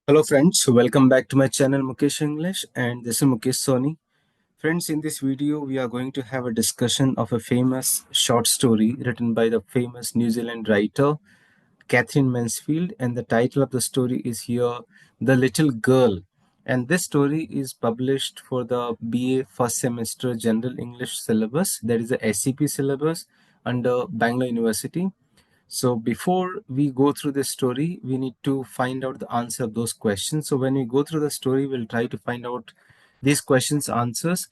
Hello friends, welcome back to my channel Mukesh English, and this is Mukesh Soni. Friends, in this video we are going to have a discussion of a famous short story written by the famous New Zealand writer Katherine Mansfield, and the title of the story is here The Little Girl. And this story is published for the BA first semester General English syllabus, that is the SEP syllabus under Bangalore University. So before we go through the story, we need to find out the answer of those questions. So when we go through the story, we'll try to find out these questions answers,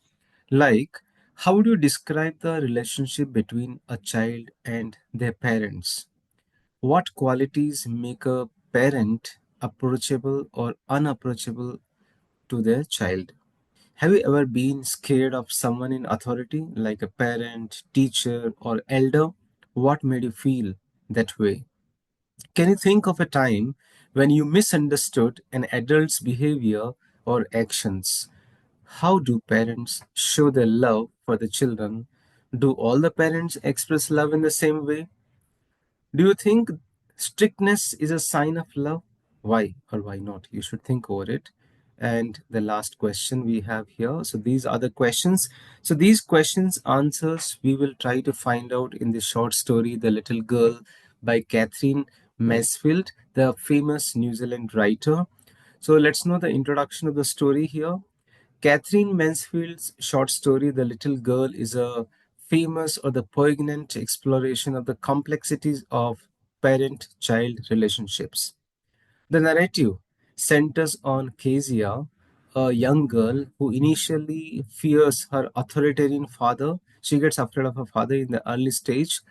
like how do you describe the relationship between a child and their parents? What qualities make a parent approachable or unapproachable to their child? Have you ever been scared of someone in authority, like a parent, teacher, or elder? What made you feel that way? Can you think of a time when you misunderstood an adult's behavior or actions? How do parents show their love for the children? Do all the parents express love in the same way? Do you think strictness is a sign of love? Why or why not? You should think over it. And the last question we have here. So these are the questions. So these questions answers we will try to find out in the short story The Little Girl by Katherine Mansfield, the famous New Zealand writer. So let's know the introduction of the story here. Katherine Mansfield's short story, The Little Girl, is a famous or the poignant exploration of the complexities of parent child relationships. The narrative centers on Kezia, a young girl who initially fears her authoritarian father. She gets afraid of her father in the early stage,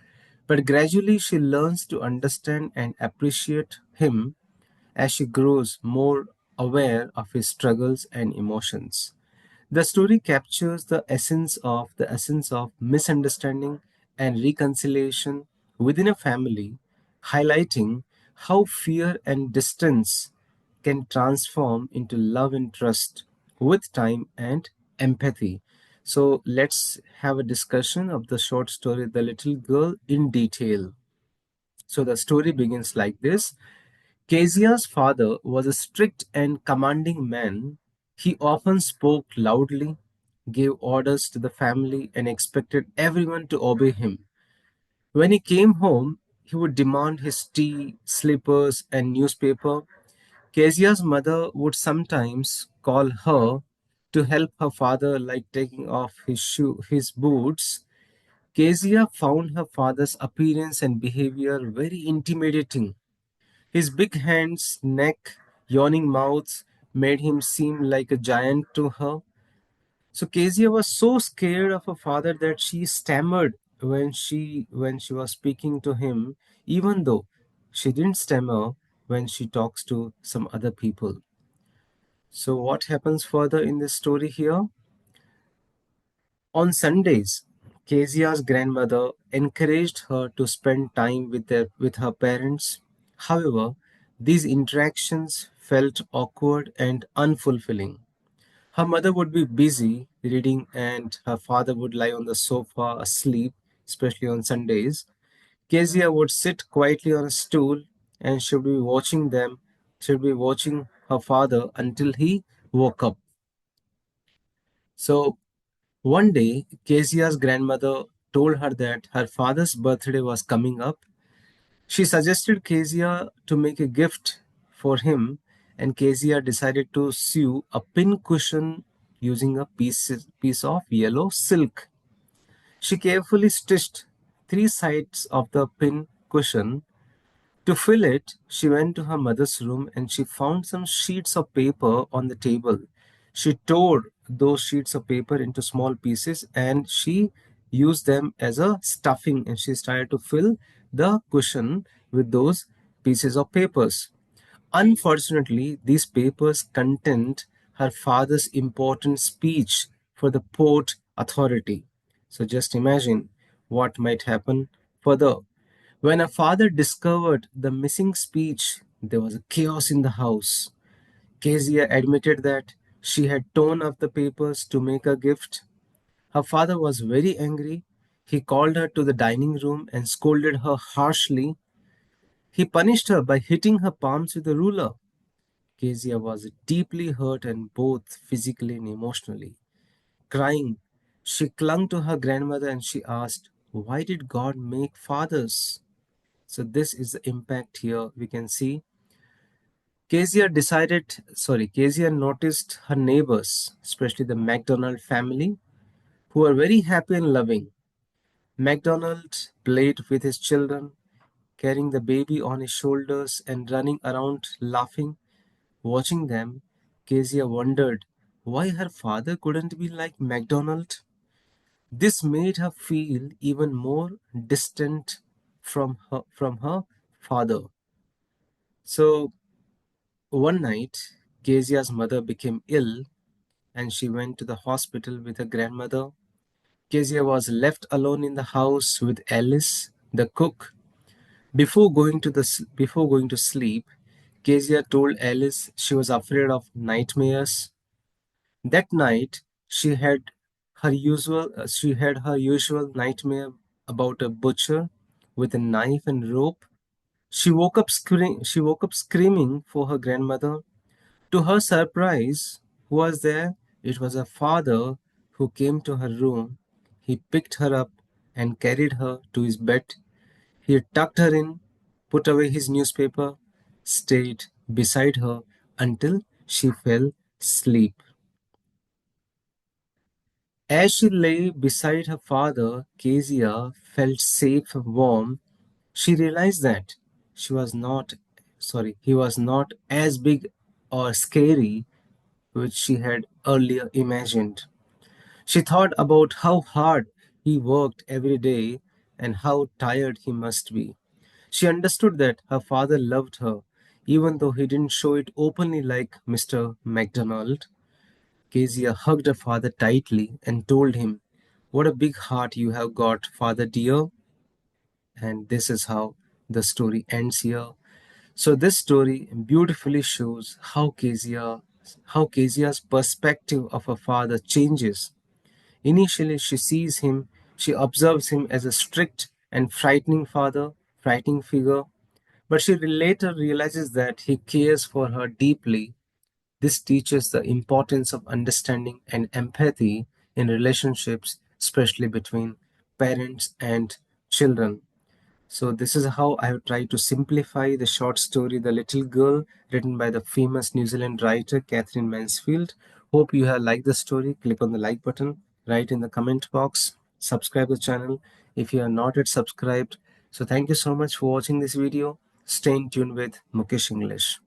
but gradually she learns to understand and appreciate him as she grows more aware of his struggles and emotions. The story captures the essence of misunderstanding and reconciliation within a family, highlighting how fear and distance can transform into love and trust with time and empathy. So let's have a discussion of the short story The Little Girl in detail. So the story begins like this. Kezia's father was a strict and commanding man. He often spoke loudly, gave orders to the family, and expected everyone to obey him. When he came home, he would demand his tea, slippers, and newspaper. Kezia's mother would sometimes call her to help her father, like taking off his boots. Kezia found her father's appearance and behavior very intimidating. His big hands, neck, yawning mouth made him seem like a giant to her. So Kezia was so scared of her father that she stammered when she was speaking to him, even though she didn't stammer when she talks to some other people. So what happens further in this story here? On Sundays, Kezia's grandmother encouraged her to spend time with her parents. However, these interactions felt awkward and unfulfilling. Her mother would be busy reading, and her father would lie on the sofa asleep, especially on Sundays. Kezia would sit quietly on a stool and should be watching her father until he woke up. So one day, Kezia's grandmother told her that her father's birthday was coming up. She suggested Kezia to make a gift for him, and Kezia decided to sew a pin cushion using a piece of yellow silk. She carefully stitched three sides of the pin cushion. To fill it, she went to her mother's room and she found some sheets of paper on the table. She tore those sheets of paper into small pieces and she used them as a stuffing, and she started to fill the cushion with those pieces of papers. Unfortunately, these papers contained her father's important speech for the port authority. So just imagine what might happen further. When her father discovered the missing speech, there was a chaos in the house. Kezia admitted that she had torn up the papers to make a gift. Her father was very angry. He called her to the dining room and scolded her harshly. He punished her by hitting her palms with a ruler. Kezia was deeply hurt and both physically and emotionally. Crying, she clung to her grandmother and she asked, "Why did God make fathers?" So this is the impact here we can see. Kezia noticed her neighbors, especially the MacDonald family, who were very happy and loving. MacDonald played with his children, carrying the baby on his shoulders and running around laughing. Watching them, Kezia wondered why her father couldn't be like MacDonald. This made her feel even more distant from her father. So one night, Kezia's mother became ill and she went to the hospital with her grandmother. Kezia was left alone in the house with Alice, the cook. Before going to sleep, Kezia told Alice she was afraid of nightmares. That night, she had her usual nightmare about a butcher with a knife and rope. She woke up screaming for her grandmother. To her surprise, who was there? It was her father who came to her room. He picked her up and carried her to his bed. He tucked her in, put away his newspaper, stayed beside her until she fell asleep. As she lay beside her father, Kezia felt safe and warm. She realized that he was not as big or scary which she had earlier imagined. She thought about how hard he worked every day and how tired he must be. She understood that her father loved her, even though he didn't show it openly like Mr. MacDonald. Kezia hugged her father tightly and told him, "What a big heart you have got, father dear." And this is how the story ends here. So this story beautifully shows how Kezia's perspective of her father changes. Initially, she observes him as a strict and frightening figure, but she later realizes that he cares for her deeply. This teaches the importance of understanding and empathy in relationships, especially between parents and children. So this is how I have tried to simplify the short story The Little Girl, written by the famous New Zealand writer Katherine Mansfield. Hope you have liked the story. Click on the like button, write in the comment box, subscribe the channel if you are not yet subscribed. So thank you so much for watching this video. Stay in tune with Mukesh English.